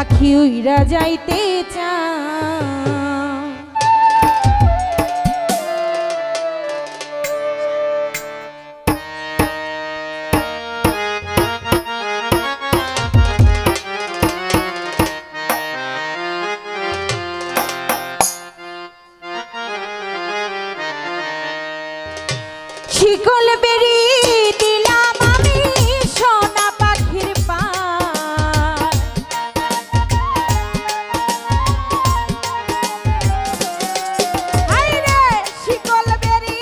পাখি উইরা যাইতে চায়। শিকল বেরি দিলাম আমি সোনা পাখির পায়, হায়রে শিকল বেরি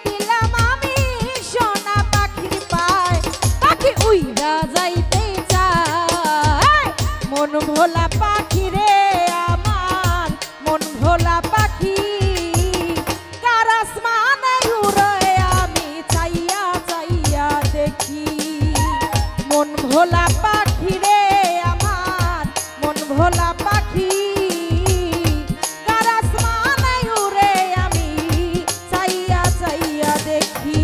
দিলাম আমি সোনা পাখির পায়, পাখি উইরা যাইতে চায়। মন ভোলা পাখি রে আমার, মন ভোলা পাখি কার আসমানে উড়ে মন ভোলা পাখি রে আমার, মন ভোলা পাখি কার আসমানে উড়ে আমি চাইয়া চাইয়া দেখি।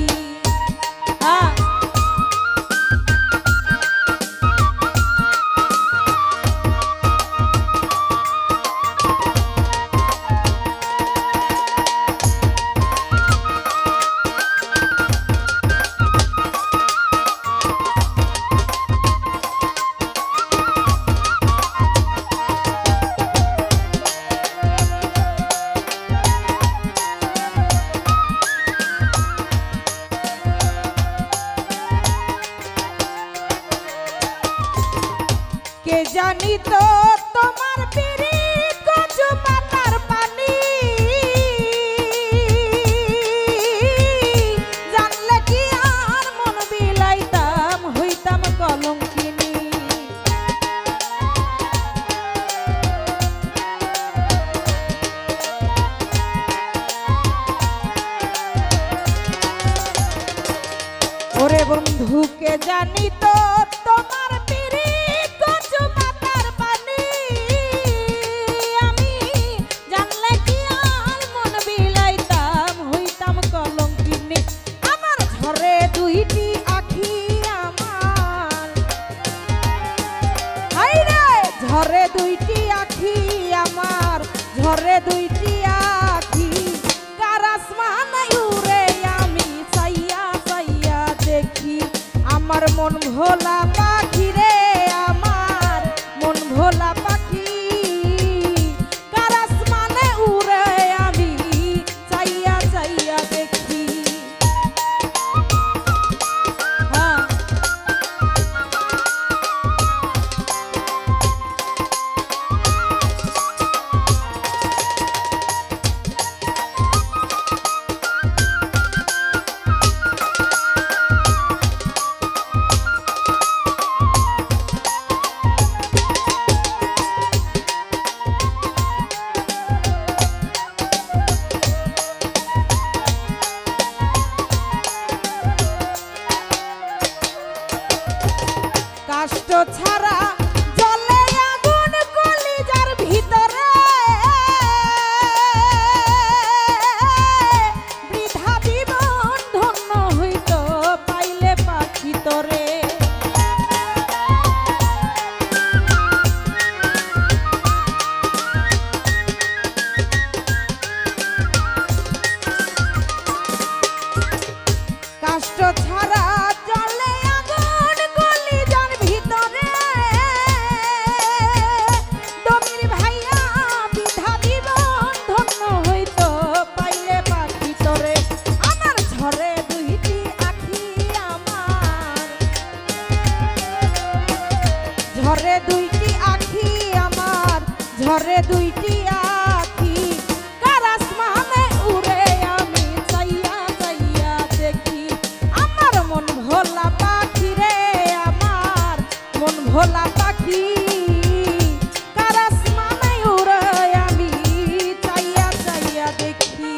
কে জানি তো তোমার পিরিত কচু পাতার পানি, জানলে কি আর মন বিলাইতাম হইতাম কলঙ্কিনী। ওরে বন্ধু কে জানি তো তোমার পিরিত কচু পাতার পানি, আমি জানলে কি আর মন বিলাইতাম হইতাম কলঙ্কিনী। আমার ঝরে দুইটি আখি আমার, হায়রে ঝরে দুইটি আখি আমার, ঝরে দুইটি আখি কার আসমানে উড়ে আমি চাইয়া চাইয়া দেখি। আমার মন ভোলা পাখি রে আমার, মন ভোলা পাখি কার আসমানে উড়ে আমি চাইয়া চাইয়া দেখি। হ্যাঁ কাষ্ট ছাড়া জ্বলে আগুন কলিজার ভিতরে, বৃথা জীবন ধন্য হইত পাইলে পাখি তোরে। কাষ্ট ছাড়া জ্বলে আগুন কলিজার ভিতরে, দমির ভাইয়া বিধা জীবন ধন্য হইত পাইলে পাখি তোরে। আমার ঝরে দুইটি আখি আমার, ঝরে দুইটি আখি আমার, ঝরে দুইটি আখি কার আসমানে উড়ে আমি চাইয়া চাইয়া দেখি। আমার মন ভোলা পাখি রে আমার, মন ভোলা পাখি কার আসমানে উড়ে আমি চাইয়া চাইয়া দেখি।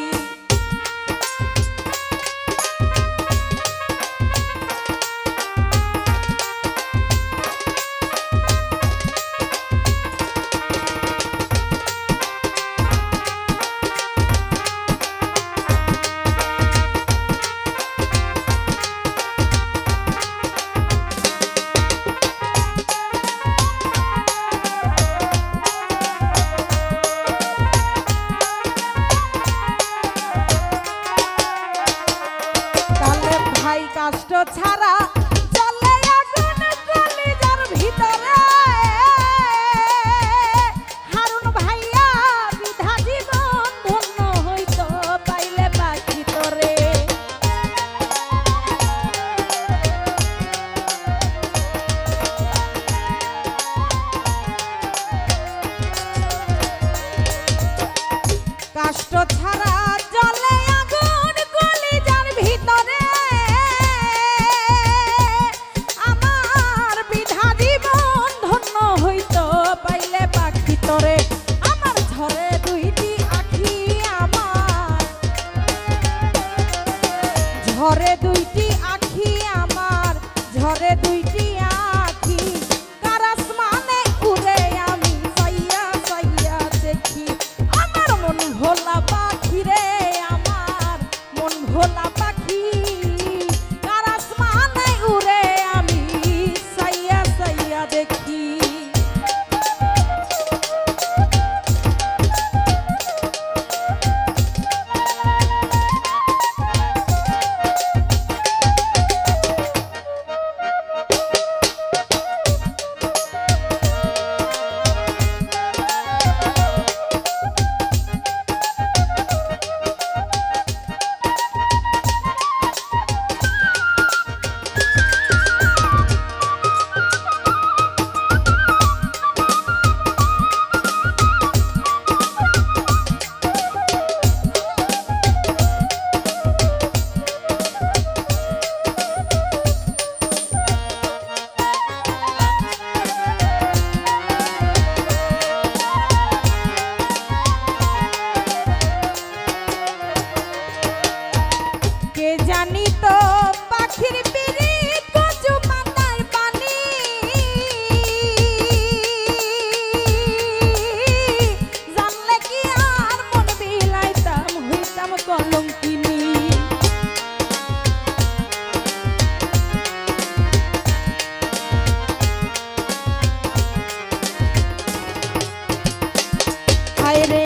হায় রে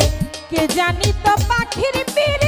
কে জানি তো পাখির পিড়ি